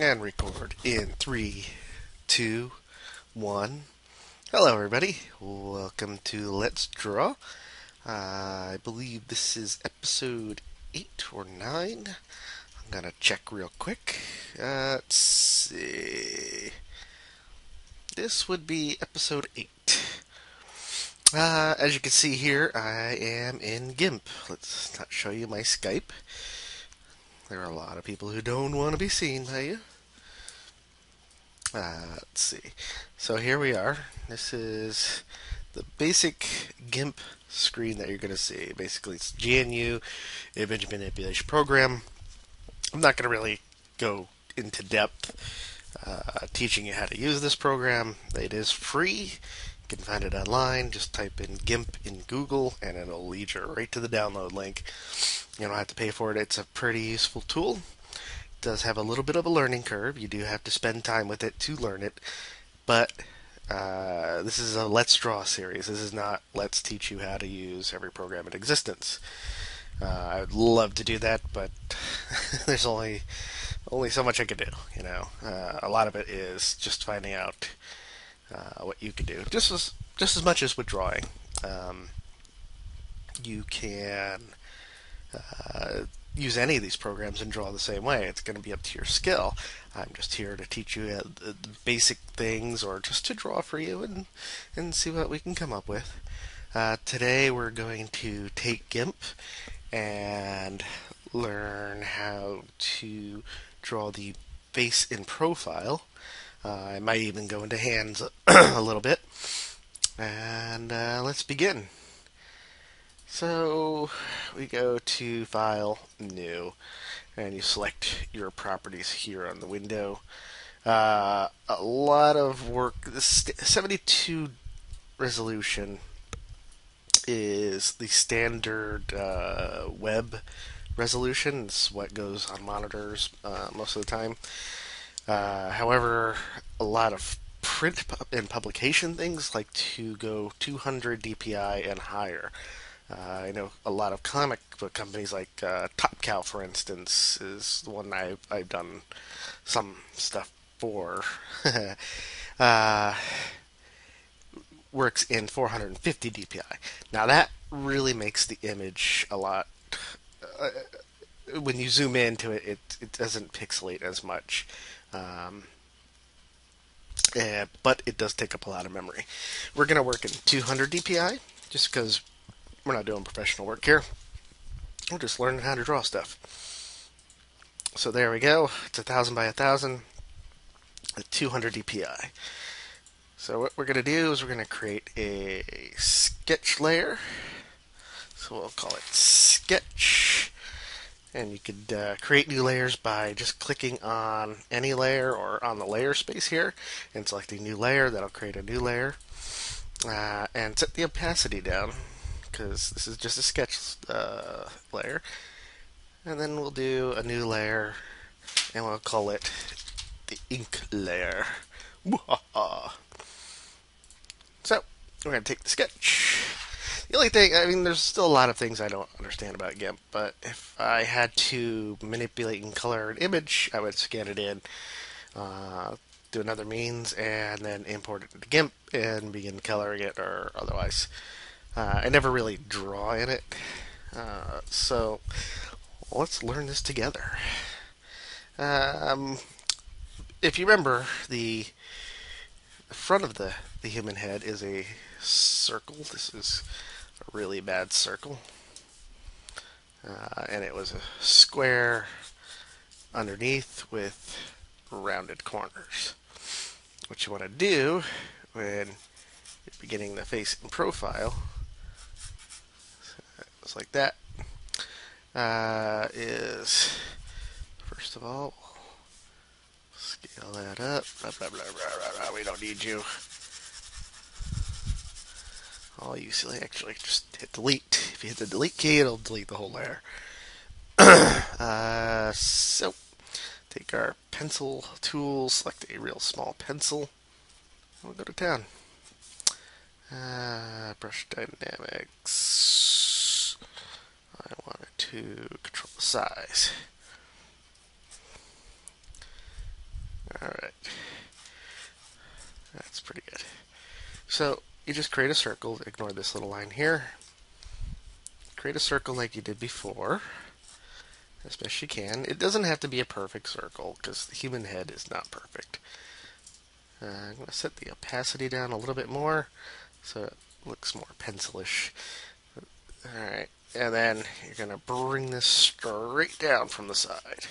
And record in 3, 2, 1. Hello, everybody. Welcome to Let's Draw. I believe this is episode 8 or 9. I'm gonna check real quick. Let's see. This would be episode 8. As you can see here, I am in GIMP. Let's not show you my Skype. There are a lot of people who don't want to be seen by you. Let's see. So here we are. This is the basic GIMP screen that you're going to see. Basically, it's GNU image manipulation program. I'm not going to really go into depth teaching you how to use this program. It is free. You can find it online. Just type in GIMP in Google and it'll lead you right to the download link. You don't have to pay for it. It's a pretty useful tool. It does have a little bit of a learning curve. You do have to spend time with it to learn it. But this is a Let's Draw series. This is not Let's teach you how to use every program in existence. I would love to do that, but there's only so much I can do. A lot of it is just finding out what you can do. Just as much as with drawing. You can use any of these programs and draw the same way. It's going to be up to your skill. I'm just here to teach you the basic things, or just to draw for you and see what we can come up with. Today we're going to take GIMP and learn how to draw the face in profile. I might even go into hands a little bit. And let's begin. So we go to File, New, and you select your properties here on the window. A lot of work. This 72 resolution is the standard web resolution. It's what goes on monitors most of the time. However, a lot of print and publication things like to go 200 DPI and higher. I know a lot of comic book companies like Top Cow, for instance, is the one I've done some stuff for. Works in 450 DPI. Now that really makes the image a lot. When you zoom into it, it doesn't pixelate as much. But it does take up a lot of memory. We're going to work in 200 DPI just because we're not doing professional work here. We're just learning how to draw stuff. So there we go. It's 1000 by 1000 at 200 DPI. So what we're going to do is we're going to create a sketch layer. So we'll call it sketch. And you could create new layers by just clicking on any layer or on the layer space here and selecting new layer. That'll create a new layer. And set the opacity down, because this is just a sketch layer. And then we'll do a new layer, and we'll call it the ink layer. So, we're going to take the sketch. The only thing, there's still a lot of things I don't understand about GIMP, but if I had to manipulate and color an image, I would scan it in, do another means, and then import it into GIMP and begin coloring it, or otherwise. I never really draw in it, so let's learn this together. If you remember, the front of the human head is a circle. This is a really bad circle, and it was a square underneath with rounded corners. What you want to do when you're beginning the face in profile, just like that, is first of all, scale that up. Blah, blah, blah, blah, blah. We don't need you. All you silly, actually, just hit delete. If you hit the delete key, it'll delete the whole layer. So, take our pencil tool, select a real small pencil, and we'll go to town. Brush dynamics. I wanted to control the size. Alright, that's pretty good. So you just create a circle, ignore this little line here. Create a circle like you did before, as best you can. It doesn't have to be a perfect circle, because the human head is not perfect. I'm going to set the opacity down a little bit more, so it looks more pencilish. Alright, and then you're going to bring this straight down from the side.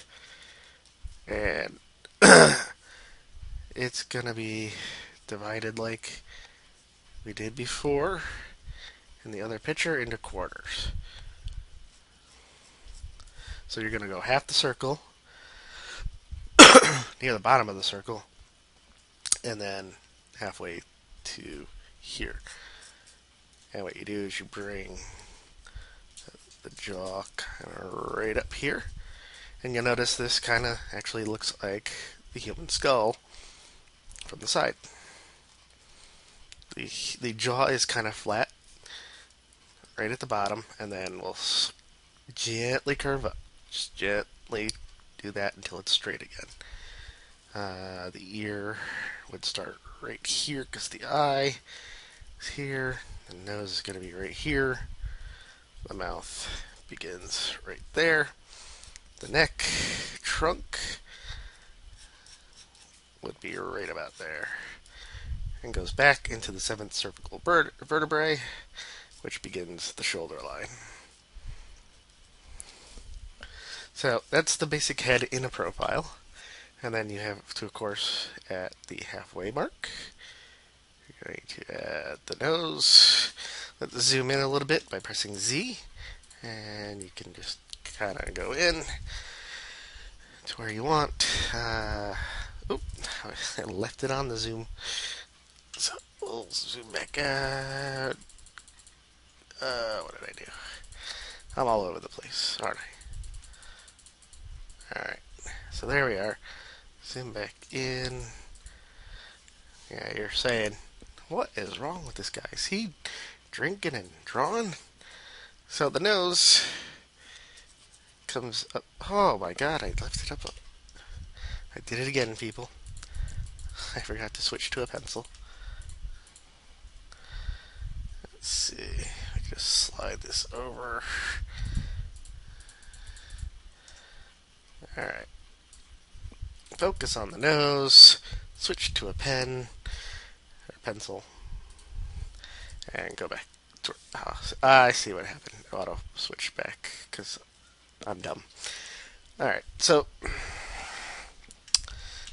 And it's going to be divided like we did before in the other picture into quarters. So you're going to go half the circle near the bottom of the circle, and then halfway to here. And what you do is you bring the jaw kind of right up here, and you'll notice this kind of actually looks like the human skull from the side. The jaw is kind of flat right at the bottom, and then we'll gently curve up. Just gently do that until it's straight again. The ear would start right here because the eye is here. The nose is going to be right here. The mouth begins right there. The neck, trunk would be right about there. And goes back into the 7th cervical vertebrae, which begins the shoulder line. So that's the basic head in a profile. And then you have to, of course, at the halfway mark, you're going to add the nose. Let's zoom in a little bit by pressing Z. And you can just kind of go in to where you want. Oop, I left it on the zoom. So we'll zoom back out. What did I do? I'm all over the place, aren't I? Alright, so there we are. Zoom back in. Yeah, you're saying, what is wrong with this guy? Is he drinking and drawing? So the nose comes up. Oh my god, I left it up. I did it again, people. I forgot to switch to a pencil. Let's see. I can just slide this over. Alright. Focus on the nose. Switch to a pen or pencil. And go back. I see what happened. Auto switch back because I'm dumb. Alright, so I'm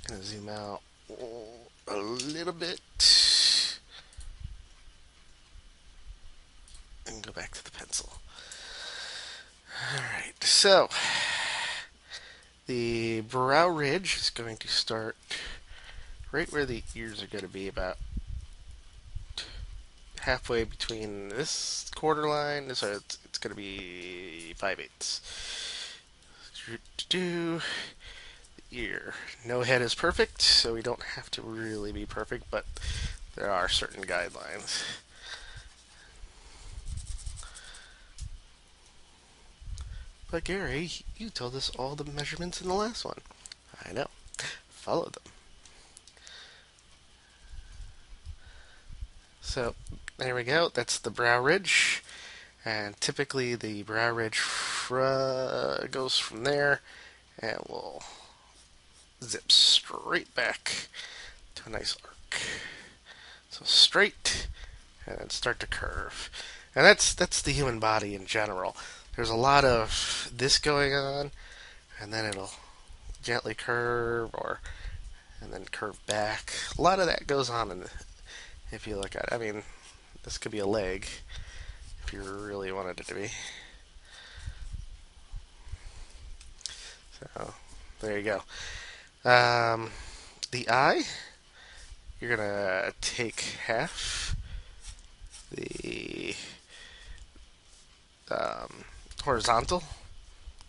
going to zoom out a little bit and go back to the pencil. Alright, so the brow ridge is going to start right where the ears are going to be, about halfway between this quarter line, so it's going to be 5/8. The ear. No head is perfect, so we don't have to really be perfect, but there are certain guidelines. But Gary, you told us all the measurements in the last one. I know. Follow them. So, there we go. That's the brow ridge. And typically the brow ridge goes from there and will zip straight back to a nice arc. So straight and then start to curve. And that's the human body in general. There's a lot of this going on, and then it'll gently curve and then curve back. A lot of that goes on if you look at it. I mean, this could be a leg if you really wanted it to be. So there you go. The eye, you're gonna take half the horizontal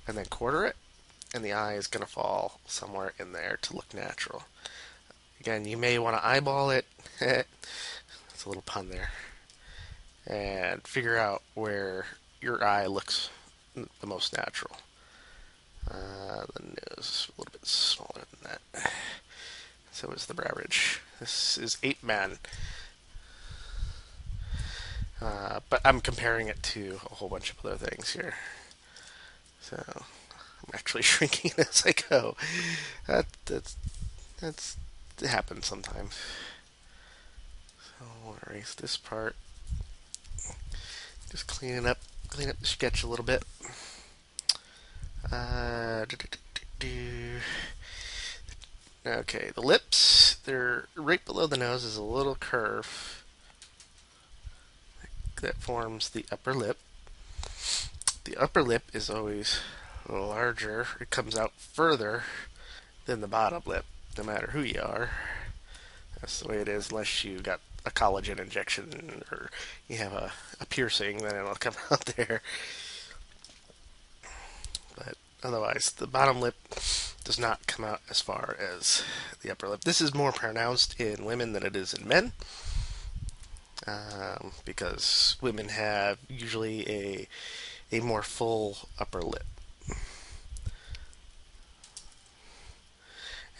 and then quarter it, and the eye is gonna fall somewhere in there to look natural. Again, you may want to eyeball it. It's a little pun there. And figure out where your eye looks the most natural. The nose is a little bit smaller than that. So is the brow ridge. This is Ape Man. But I'm comparing it to a whole bunch of other things here. So I'm actually shrinking as I go. That's it happens sometimes. So we'll erase this part. Just clean up the sketch a little bit. Okay, the lips, they're right below the nose is a little curve that forms the upper lip. The upper lip is always larger. It comes out further than the bottom lip, no matter who you are. That's the way it is, unless you got a collagen injection or you have a piercing, then it'll come out there. But otherwise, the bottom lip does not come out as far as the upper lip. This is more pronounced in women than it is in men, because women have usually a more full upper lip.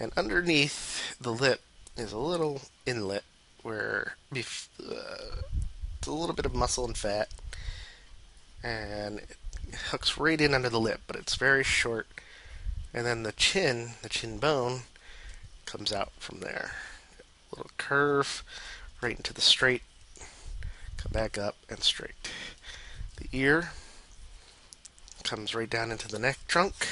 And underneath the lip is a little inlet where it's a little bit of muscle and fat, and it hooks right in under the lip, but it's very short. And then the chin bone, comes out from there. A little curve right into the straight, come back up and straight. The ear comes right down into the neck trunk.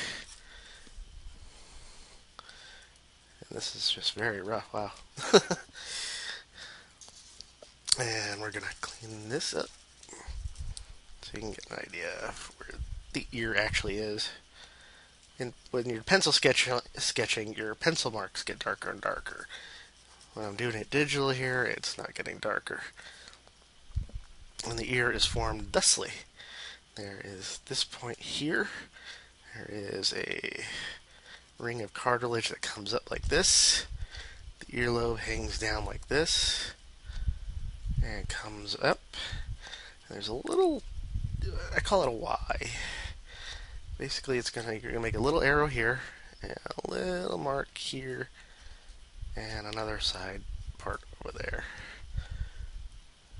And this is just very rough. Wow. And we're going to clean this up so you can get an idea of where the ear actually is. And when you're pencil sketching, your pencil marks get darker and darker. When I'm doing it digitally here, it's not getting darker. And the ear is formed thusly. There is this point here. There is a ring of cartilage that comes up like this. The earlobe hangs down like this and comes up. And there's a little, I call it a Y. Basically, you're gonna make a little arrow here and a little mark here and another side part over there.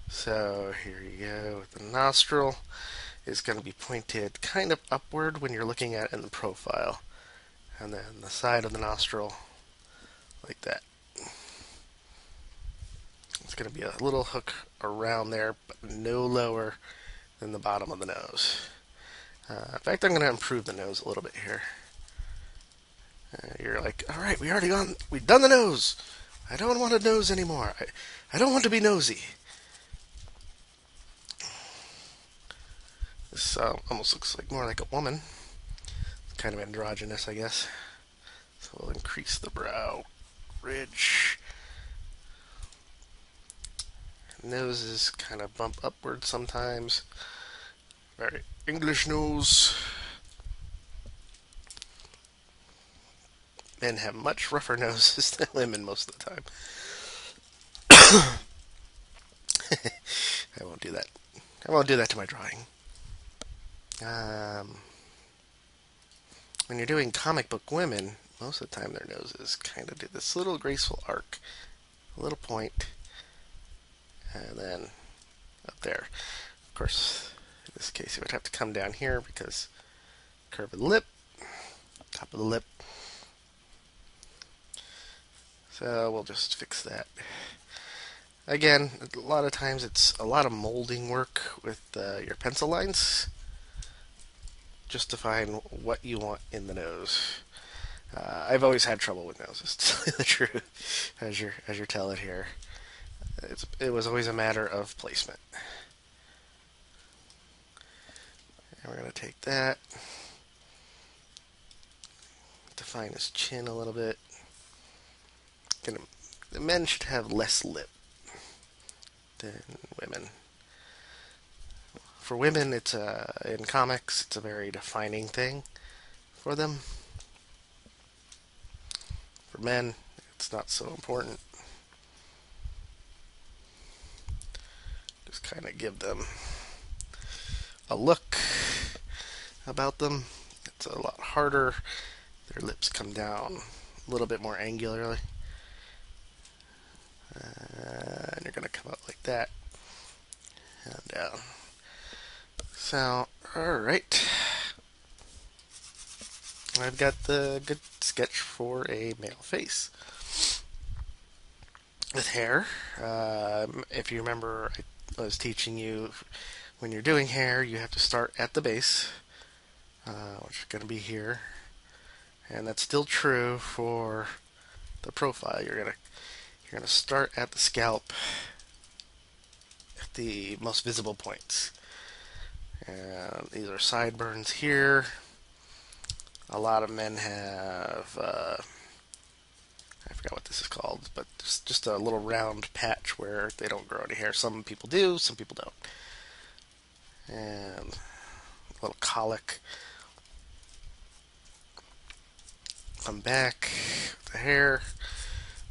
So here you go. The nostril is going to be pointed kind of upward when you're looking at it in the profile, and then the side of the nostril like that. It's going to be a little hook around there, but no lower than the bottom of the nose. In fact, I'm going to improve the nose a little bit here. You're like, all right, we've done the nose. I don't want a nose anymore. I don't want to be nosy. This almost looks like more like a woman. It's kind of androgynous, I guess. So we'll increase the brow ridge. Noses kind of bump upward sometimes. Very English nose. Men have much rougher noses than women most of the time. I won't do that. I won't do that to my drawing. When you're doing comic book women, most of the time their noses kind of do this little graceful arc, a little point, and then up there. Of course, in this case, it would have to come down here because curve of the lip, top of the lip. So we'll just fix that. Again, a lot of times it's a lot of molding work with your pencil lines, just to find what you want in the nose. I've always had trouble with noses, to tell you the truth, as you're telling here. It was always a matter of placement. And we're going to take that, define his chin a little bit. The men should have less lip than women. For women, it's in comics, it's a very defining thing for them. For men, it's not so important. Just kind of give them a look about them. It's a lot harder. Their lips come down a little bit more angularly. And you're going to come out like that and down. So, alright. I've got the good sketch for a male face. With hair, if you remember, I was teaching you when you're doing hair, you have to start at the base, which is going to be here. And that's still true for the profile. You're gonna start at the scalp at the most visible points. And these are sideburns here. A lot of men have I forgot what this is called, but just a little round patch where they don't grow any hair. Some people do, some people don't. And a little colic. Come back with the hair.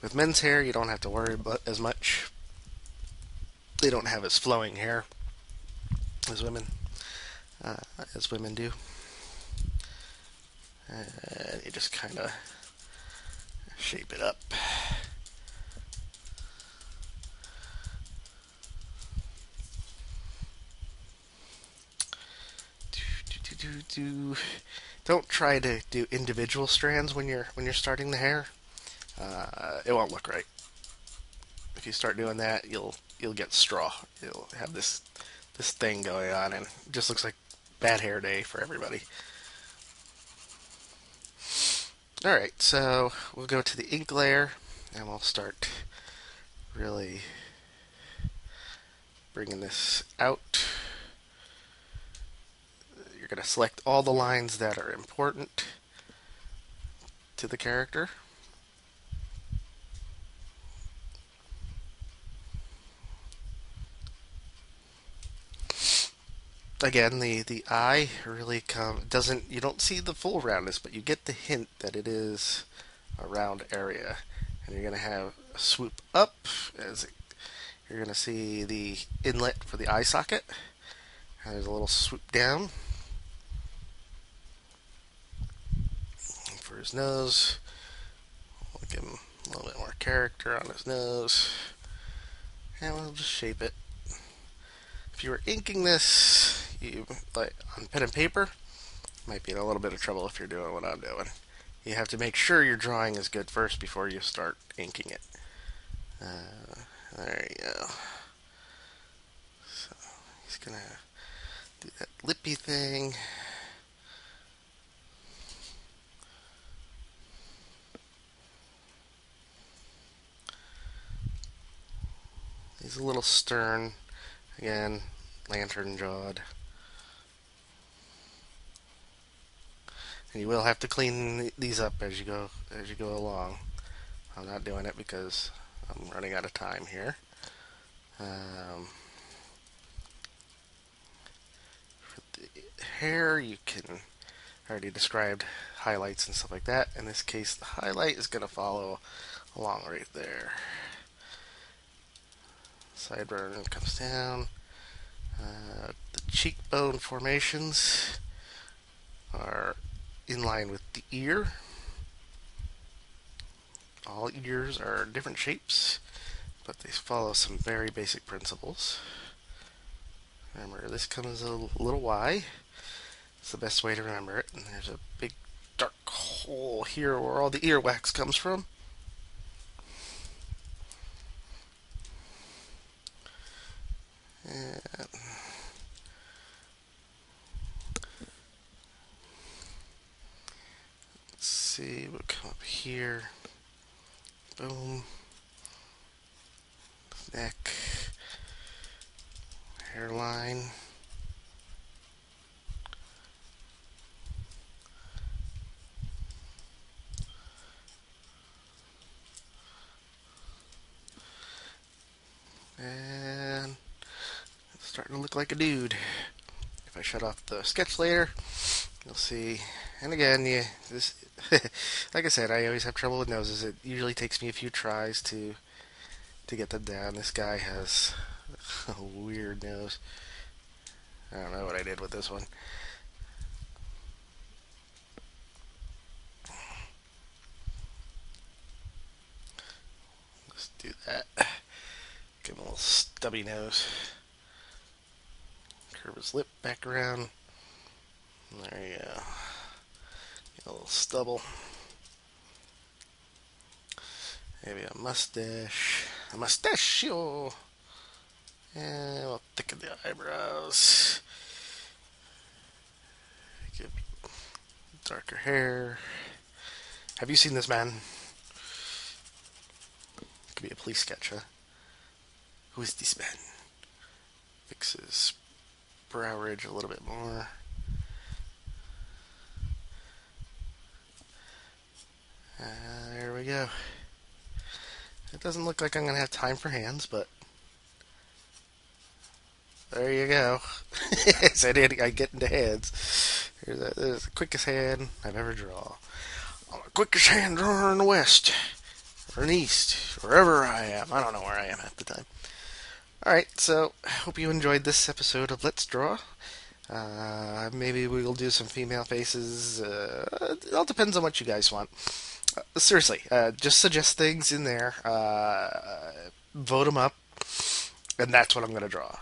With men's hair, you don't have to worry about as much. They don't have as flowing hair as women, as women do. And you just kind of shape it up. Don't try to do individual strands when you're starting the hair. It won't look right. If you start doing that, you'll get straw. You'll have this thing going on, and it just looks like bad hair day for everybody. All right, so we'll go to the ink layer, and we'll start really bringing this out. You're going to select all the lines that are important to the character. Again, the eye really doesn't, you don't see the full roundness, but you get the hint that it is a round area. And you're going to have a swoop up you're going to see the inlet for the eye socket. And there's a little swoop down for his nose. We'll give him a little bit more character on his nose. And we'll just shape it. If you were inking this, like on pen and paper, you might be in a little bit of trouble if you're doing what I'm doing. You have to make sure your drawing is good first before you start inking it. There you go. So he's gonna do that lippy thing. He's a little stern. Again, lantern jawed. And you will have to clean these up as you go along. I'm not doing it because I'm running out of time here. For the hair, you can already described highlights and stuff like that. In this case, the highlight is going to follow along right there. Sideburn comes down. The cheekbone formations are in line with the ear. All ears are different shapes, but they follow some very basic principles. Remember, this comes a little Y. It's the best way to remember it. And there's a big dark hole here where all the earwax comes from. And let's see, we'll come up here. Boom. Neck. Hairline. And it's starting to look like a dude. If I shut off the sketch layer, you'll see. And again, like I said, I always have trouble with noses. It usually takes me a few tries to get them down. This guy has a weird nose. I don't know what I did with this one. Just Do that. Give him a little stubby nose. Curve his lip back around. There you go. Get a little stubble. Maybe a mustache. A mustachio. And we'll thicken the eyebrows. Give darker hair. Have you seen this man? Could be a police sketch, huh? Who is this man? Fix his brow ridge a little bit more. There we go. It doesn't look like I'm going to have time for hands, but there you go. So I get into hands. There's the quickest hand I've ever drawn. I'm the quickest hand drawer in the West, or in the East, wherever I am. I don't know where I am at the time. Alright, so I hope you enjoyed this episode of Let's Draw. Maybe we'll do some female faces. It all depends on what you guys want. Seriously, just suggest things in there. Vote them up, and that's what I'm going to draw.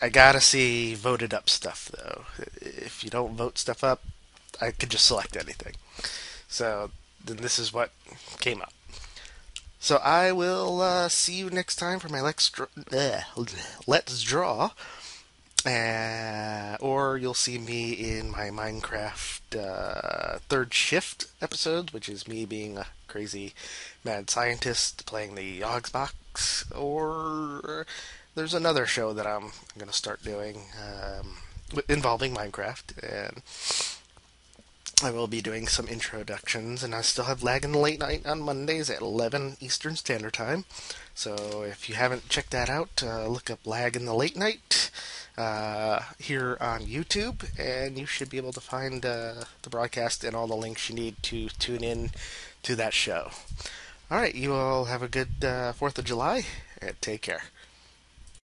I gotta see voted up stuff, though. If you don't vote stuff up, I could just select anything. So then this is what came up. So I will see you next time for my Let's Draw. Or you'll see me in my Minecraft third shift episodes, which is me being a crazy mad scientist playing the Yogsbox. Or there's another show that I'm going to start doing involving Minecraft, and I will be doing some introductions, and I still have Lag in the Late Night on Mondays at 11 Eastern Standard Time. So if you haven't checked that out, look up Lag in the Late Night here on YouTube, and you should be able to find the broadcast and all the links you need to tune in to that show. Alright, you all have a good 4th of July, and take care.